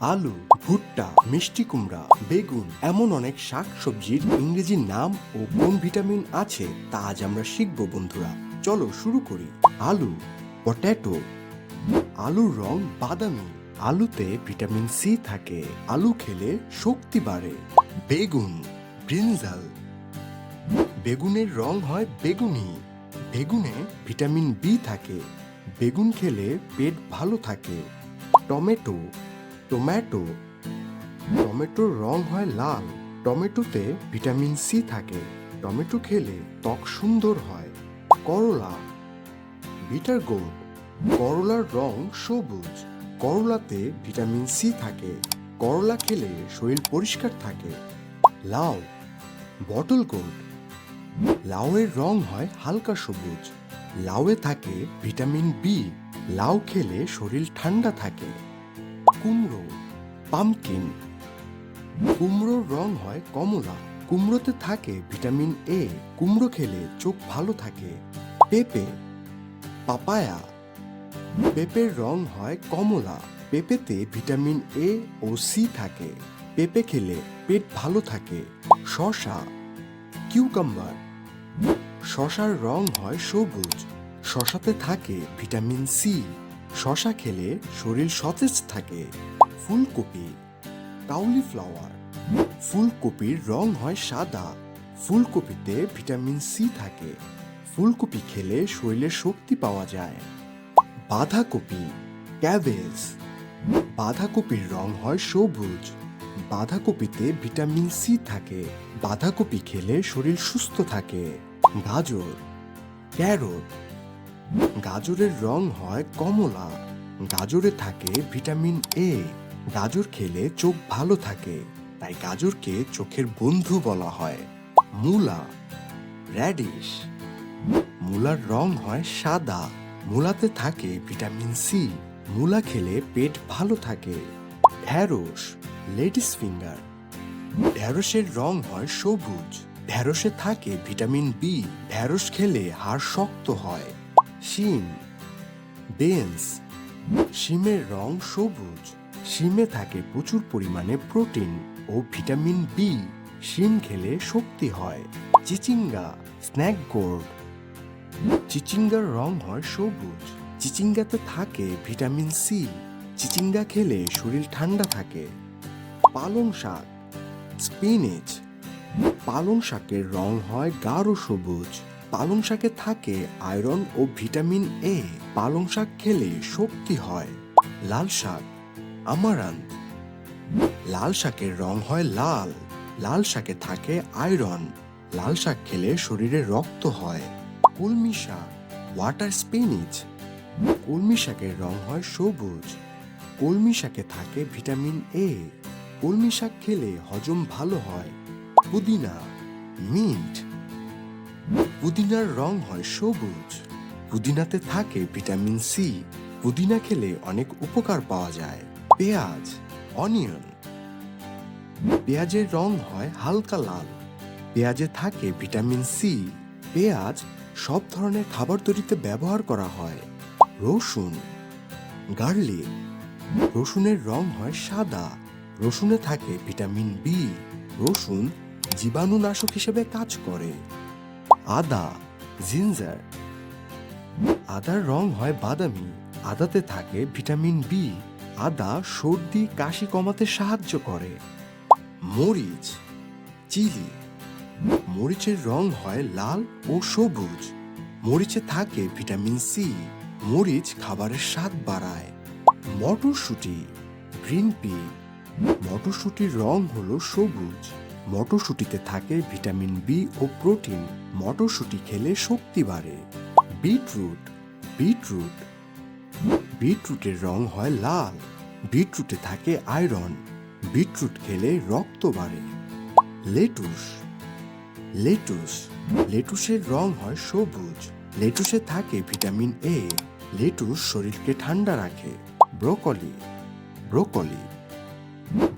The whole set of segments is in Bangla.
আলু, ভুট্টা, মিষ্টি কুমড়া, বেগুন এমন অনেক শাক সবজির ইংরেজি নাম ও কোন ভিটামিন আছে তা আজ আমরা শিখব বন্ধুরা। চলো শুরু করি। আলু, পটেটো। আলুর রং বাদামি। আলুতে ভিটামিন সি থাকে। আলু খেলে শক্তি বাড়ে। বেগুন, ব্রিনজাল। বেগুনের রং হয় বেগুনি। বেগুনে ভিটামিন বি থাকে। বেগুন খেলে পেট ভালো থাকে। Tomato, tomato. টমেটোর রং হয় লাল। টমেটোতে ভিটামিন সি থাকে। টমেটো খেলে ত্বক সুন্দর হয়। করলা, বিটার গোর্ড। করলার রং সবুজ। করলাতে ভিটামিন সি থাকে। করলা খেলে শরীর পরিষ্কার থাকে। লাউ, বটল গোর্ড। লাউয়ের রং হয় হালকা সবুজ। লাউয়ে থাকে ভিটামিন বি। লাউ খেলে শরীর ঠান্ডা থাকে। কুমড়ো, পামকিন। কুমড়োর রং হয় কমলা। কুমড়োতে থাকে ভিটামিন এ। কুমড়ো খেলে চোখ ভালো থাকে। পেঁপে, পাপায়া। পেঁপের রং হয় কমলা। পেঁপেতে ভিটামিন এ ও সি থাকে। পেঁপে খেলে পেট ভালো থাকে। শসা, কিউকাম্বার। শসার রং হয় সবুজ। শসাতে থাকে ভিটামিন সি। শসা খেলে শরীর সতেজ থাকে। ফুলকপি, কাউলিফ্লাওয়ার। ফুলকপির রং হয় সাদা। ফুলকপিতে ভিটামিন সি থাকে। ফুলকপি খেলে শরীরে শক্তি পাওয়া যায়। বাঁধাকপি, ক্যাবেজ। বাঁধাকপির রং হয় সবুজ। বাঁধাকপিতে ভিটামিন সি থাকে। বাঁধাকপি খেলে শরীর সুস্থ থাকে। গাজর, ক্যারট। গাজরের রং হয় কমলা। গাজরে থাকে ভিটামিন এ। গাজর খেলে চোখ ভালো থাকে, তাই গাজরকে চোখের বন্ধু বলা হয়। মূলা, র্যাডিশ। মূলার রং হয় সাদা। মূলাতে থাকে ভিটামিন সি। মূলা খেলে পেট ভালো থাকে। ঢ্যাঁড়স, লেডিস ফিঙ্গার। ঢ্যাঁড়সের রং হয় সবুজ। ঢ্যাঁড়সে থাকে ভিটামিন বি। ঢ্যাঁড়স খেলে হাড় শক্ত হয়। শিম, বিনস। শিমের রং সবুজ। শিমে থাকে প্রচুর পরিমাণে প্রোটিন ও ভিটামিন বি। শিম খেলে শক্তি হয়। চিচিঙ্গা, স্ন্যাক গোর্ড। চিচিঙ্গার রং হয় সবুজ। চিচিঙ্গাতে থাকে ভিটামিন সি। চিচিঙ্গা খেলে শরীর ঠান্ডা থাকে। পালং শাক, স্পিনিচ। পালং শাকের রং হয় গাঢ় সবুজ। পালং শাকে থাকে আয়রন ও ভিটামিন এ। পালং শাক খেলে শক্তি হয়। লাল শাক, আমারান্থ। লাল শাকের রং হয় লাল। লাল শাকে থাকে আয়রন। লাল শাক খেলে শরীরে রক্ত হয়। কলমি শাক, ওয়াটার স্পিনিচ। কলমি শাকের রং হয় সবুজ। কলমি শাকে থাকে ভিটামিন এ। কলমি শাক খেলে হজম ভালো হয়। পুদিনা, মিন্ট। পুদিনার রং হয় সবুজ। পুদিনাতে থাকে ভিটামিন সি। পুদিনা খেলে অনেক উপকার পাওয়া যায়। পেঁয়াজ, অনিয়ন। পেঁয়াজের রং হয় হালকা লাল। পেঁয়াজে থাকে ভিটামিন সি। পেঁয়াজ সব ধরনের খাবার তৈরিতে ব্যবহার করা হয়। রসুন, গার্লিক। রসুনের রং হয় সাদা। রসুনে থাকে ভিটামিন বি। রসুন জীবাণুনাশক হিসেবে কাজ করে। আদা, জিঞ্জার। আদার রং হয় বাদামি। আদাতে থাকে ভিটামিন বি। আদা সর্দি কাশি কমাতে সাহায্য করে। মরিচ, চিলি। মরিচের রং হয় লাল ও সবুজ। মরিচে থাকে ভিটামিন সি। মরিচ খাবারের স্বাদ বাড়ায়। মটরশুঁটি, গ্রিন পি। মটরশুঁটির রং হলো সবুজ। মটরশুঁটিতে থাকে ভিটামিন বি ও প্রোটিন। মটরশুঁটি খেলে শক্তি বাড়ে। Beetroot, beetroot. বিটরুটের রং হয় লাল। বিটরুটে থাকে আয়রন। বিটরুট খেলে রক্ত বাড়ে। Lettuce, lettuce. লেটুসের রং হয় সবুজ। লেটুসে থাকে ভিটামিন এ। লেটুস শরীরকে ঠান্ডা রাখে। Broccoli, broccoli.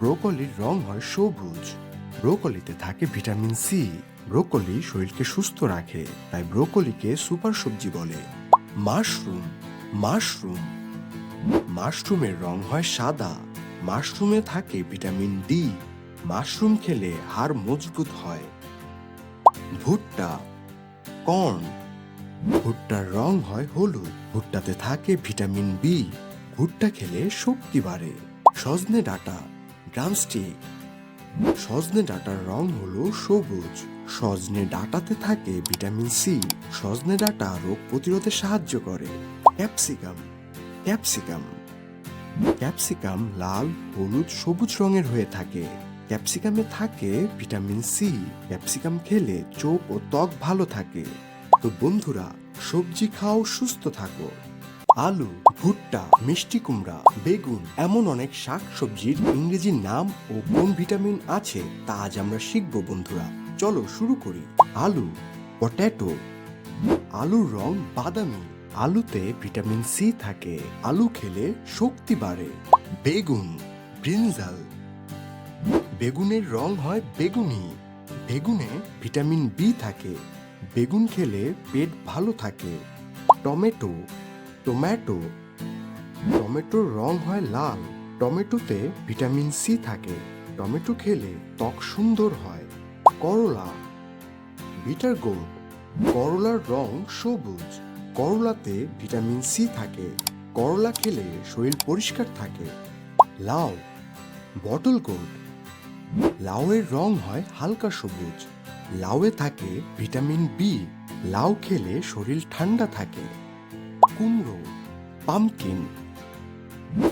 ব্রোকলির রং হয় সবুজ। ব্রোকলিতে থাকে ভিটামিন সি। ব্রোকলি শরীরকে সুস্থ রাখে, তাই ব্রোকলিকে সুপার সবজি বলে। Mushroom, mushroom. মাশরুমের রং হয় সাদা। মাশরুমে থাকে ভিটামিন ডি। মাশরুম খেলে হাড় মজবুত হয়। ভুট্টা, কর্ন। ভুট্টার রং হয় হলুদ। ভুট্টাতে থাকে ভিটামিন বি। ভুট্টা খেলে শক্তি বাড়ে। সজনে ডাঁটা, ড্রামস্টিক। সজনে ডাঁটার রং হলো সবুজ। সজনে ডাঁটাতে থাকে ভিটামিন সি। সজনে ডাঁটা রোগ প্রতিরোধে সাহায্য করে। Capsicum, capsicum. ক্যাপসিকাম লাল, হলুদ, সবুজ রঙের হয়ে থাকে। ক্যাপসিকামে থাকে ভিটামিন সি। ক্যাপসিকাম খেলে চোখ ও ত্বক ভালো থাকে। তো বন্ধুরা, সবজি খাও, সুস্থ থাকো। আলু, ভুট্টা, মিষ্টি কুমড়া, বেগুন এমন অনেক শাক সবজির ইংরেজি নাম ও কোন ভিটামিন আছে তা আজ আমরা শিখব বন্ধুরা। চলো শুরু করি। আলু, পটেটো। আলুর রং বাদামি। আলুতে ভিটামিন সি থাকে। আলু খেলে শক্তি বাড়ে। বেগুন, ব্রিনজাল। বেগুনের রং হয় বেগুনি। বেগুনে ভিটামিন বি থাকে। বেগুন খেলে পেট ভালো থাকে। Tomato, tomato. টমেটোর রং হয় লাল। টমেটোতে ভিটামিন সি থাকে। টমেটো খেলে ত্বক সুন্দর হয়। করলা, বিটার গোর্ড। করলার রং সবুজ। করলাতে ভিটামিন সি থাকে। করলা খেলে শরীর পরিষ্কার থাকে। লাউ, বটল গোর্ড। লাউয়ের রং হয় হালকা সবুজ। লাউয়ে থাকে ভিটামিন বি। লাউ খেলে শরীর ঠান্ডা থাকে। কুমড়ো, পামকিন।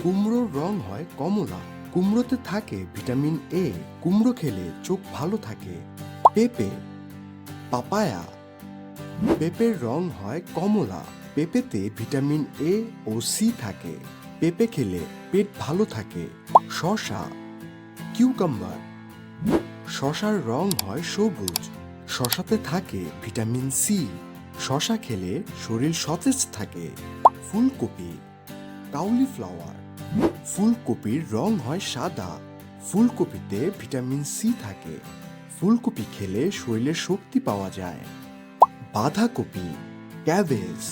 কুমড়োর রং হয় কমলা। কুমড়োতে থাকে ভিটামিন এ। কুমড়ো খেলে চোখ ভালো থাকে। পেঁপে, পাপায়া। পেঁপের রং হয় কমলা। পেঁপেতে ভিটামিন এ ও সি থাকে। পেঁপে খেলে পেট ভালো থাকে। শসা, কিউকাম্বার। শসার রং হয় সবুজ। শসাতে থাকে ভিটামিন সি। শসা খেলে শরীর সতেজ থাকে। ফুলকপি, কাউলিফ্লাওয়ার। ফুলকপির রং হয় সাদা। ফুলকপিতে ভিটামিন সি থাকে। ফুলকপি খেলে শরীরে শক্তি পাওয়া যায়। বাঁধাকপি, ক্যাবেজ।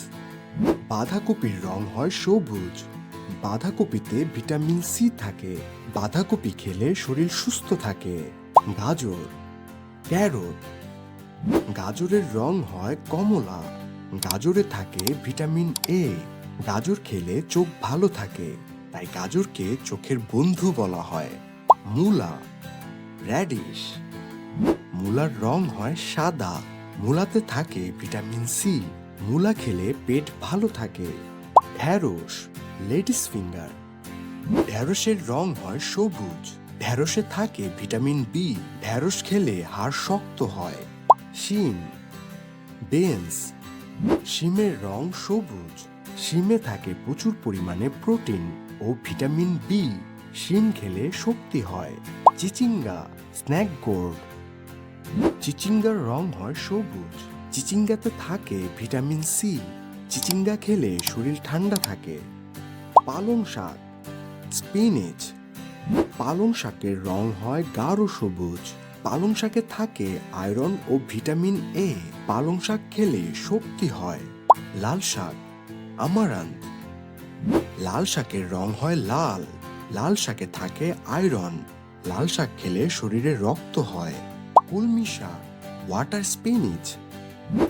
বাঁধাকপির রং হয় সবুজ। বাঁধাকপিতে ভিটামিন সি থাকে। বাঁধাকপি খেলে শরীর সুস্থ থাকে। গাজর, ক্যারট। গাজরের রং হয় কমলা। গাজরে থাকে ভিটামিন এ। গাজর খেলে চোখ ভালো থাকে, তাই গাজরকে চোখের বন্ধু বলা হয়। মূলা, র্যাডিশ। মূলার রং হয় সাদা। মূলাতে থাকে ভিটামিন সি। মূলা খেলে পেট ভালো থাকে। ঢ্যাঁড়স, লেডিস ফিঙ্গার। ঢ্যাঁড়সের রং হয় সবুজ। ঢ্যাঁড়সে থাকে ভিটামিন বি। ঢ্যাঁড়স খেলে হাড় শক্ত হয়। শিম, বিনস। শিমের রং সবুজ। শিমে থাকে প্রচুর পরিমাণে প্রোটিন ও ভিটামিন বি। শিম খেলে শক্তি হয়। চিচিঙ্গা, স্ন্যাক গোর্ড। চিচিঙ্গার রং হয় সবুজ। চিচিঙ্গাতে থাকে ভিটামিন সি। চিচিঙ্গা খেলে শরীর ঠান্ডা থাকে। পালং শাক, স্পিনিচ। পালং শাকের রং হয় গাঢ় সবুজ। পালং শাকে থাকে আয়রন ও ভিটামিন এ। পালং শাক খেলে শক্তি হয়। লাল শাক, আমারান্থ। লাল শাকের রং হয় লাল। লাল শাকে থাকে আয়রন। লাল শাক খেলে শরীরে রক্ত হয়। কলমি শাক, ওয়াটার স্পিনিচ।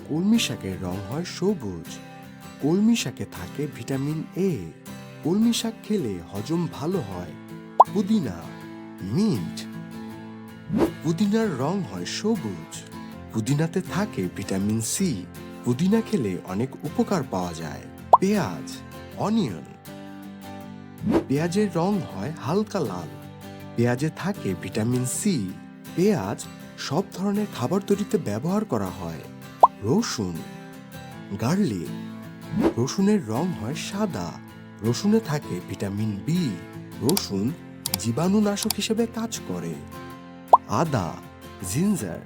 কলমি শাকের রং হয় সবুজ। কলমি শাকে থাকে ভিটামিন এ। কলমি শাক খেলে হজম ভালো হয়। পুদিনা, মিন্ট। পুদিনার রং হয় সবুজ। পুদিনাতে থাকে ভিটামিন সি। পুদিনা খেলে অনেক উপকার পাওয়া যায়। পেঁয়াজ, অনিয়ন। পেঁয়াজের রং হয় হালকা লাল। পেঁয়াজে থাকে ভিটামিন সি। পেঁয়াজ সব ধরনের খাবার তৈরিতে ব্যবহার করা হয়। রসুন, গার্লিক। রসুনের রং হয় সাদা। রসুনে থাকে ভিটামিন বি। রসুন জীবাণুনাশক হিসেবে কাজ করে। আদা, জিঞ্জার।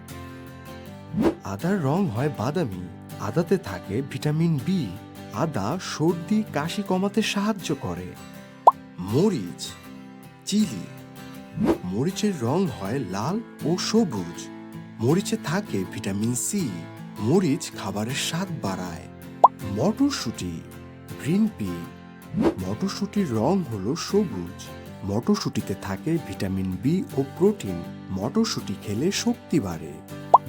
আদার রং হয় বাদামি। আদাতে থাকে ভিটামিন বি। আদা সর্দি কাশি কমাতে সাহায্য করে। মরিচ, চিলি। মরিচের রং হয় লাল ও সবুজ। মরিচে থাকে ভিটামিন সি। মরিচ খাবারের স্বাদ বাড়ায়। মটরশুঁটি, গ্রিন পি। মটরশুঁটির রং হলো সবুজ। মটরশুঁটিতে থাকে ভিটামিন বি ও প্রোটিন। মটরশুঁটি খেলে শক্তি বাড়ে।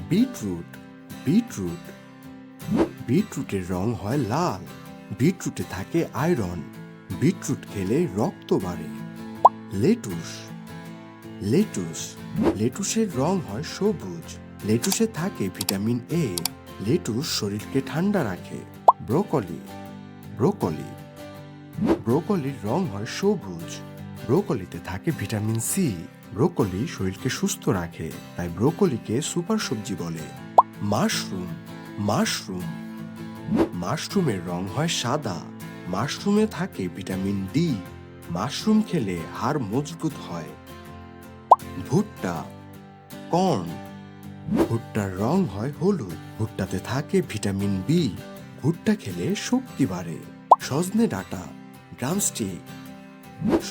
বিটরুট বিটরুট বিটরুটের রং হয় লাল। বিটরুটে থাকে আয়রন। বিটরুট খেলে রক্ত বাড়ে। লেটুস লেটুস লেটুসের রং হয় সবুজ। লেটুসে থাকে ভিটামিন এ। লেটুস শরীরকে ঠান্ডা রাখে। ব্রোকলি ব্রোকলি ব্রোকলির রং হয় সবুজ। ব্রোকলিতে থাকে ভিটামিন সি। ব্রোকলি শরীরকে সুস্থ রাখে, তাই ব্রোকলিকে সুপার সবজি বলে। মাশরুম মাশরুম মাশরুমের রং হয় সাদা। মাশরুমে থাকে ভিটামিন ডি। মাশরুম খেলে হাড় মজবুত হয়। ভুট্টা কর্ন ভুট্টার রং হয় হলুদ। ভুট্টাতে থাকে ভিটামিন বি। ভুট্টা খেলে শক্তি বাড়ে। সজনে ডাঁটা ড্রামস্টিক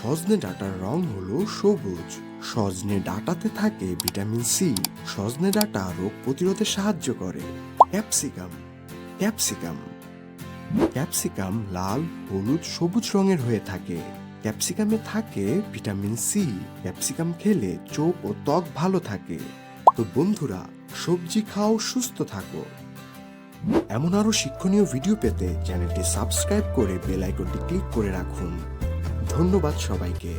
সজনে ডাঁটার রং হলো সবুজ। সজনে ডাঁটাতে থাকে ভিটামিন সি। সজনে ডাঁটা রোগ প্রতিরোধে সাহায্য করে। ক্যাপসিকাম ক্যাপসিকাম ক্যাপসিকাম লাল, হলুদ, সবুজ রঙের হয়ে থাকে। ক্যাপসিকামে থাকে ভিটামিন সি। ক্যাপসিকাম খেলে চোখ ও ত্বক ভালো থাকে। তো বন্ধুরা, সবজি খাও, সুস্থ থাকো। এমন আরো শিক্ষণীয় ভিডিও পেতে চ্যানেলটি সাবস্ক্রাইব করে বেল আইকনটি ক্লিক করে রাখুন। ধন্যবাদ সবাইকে।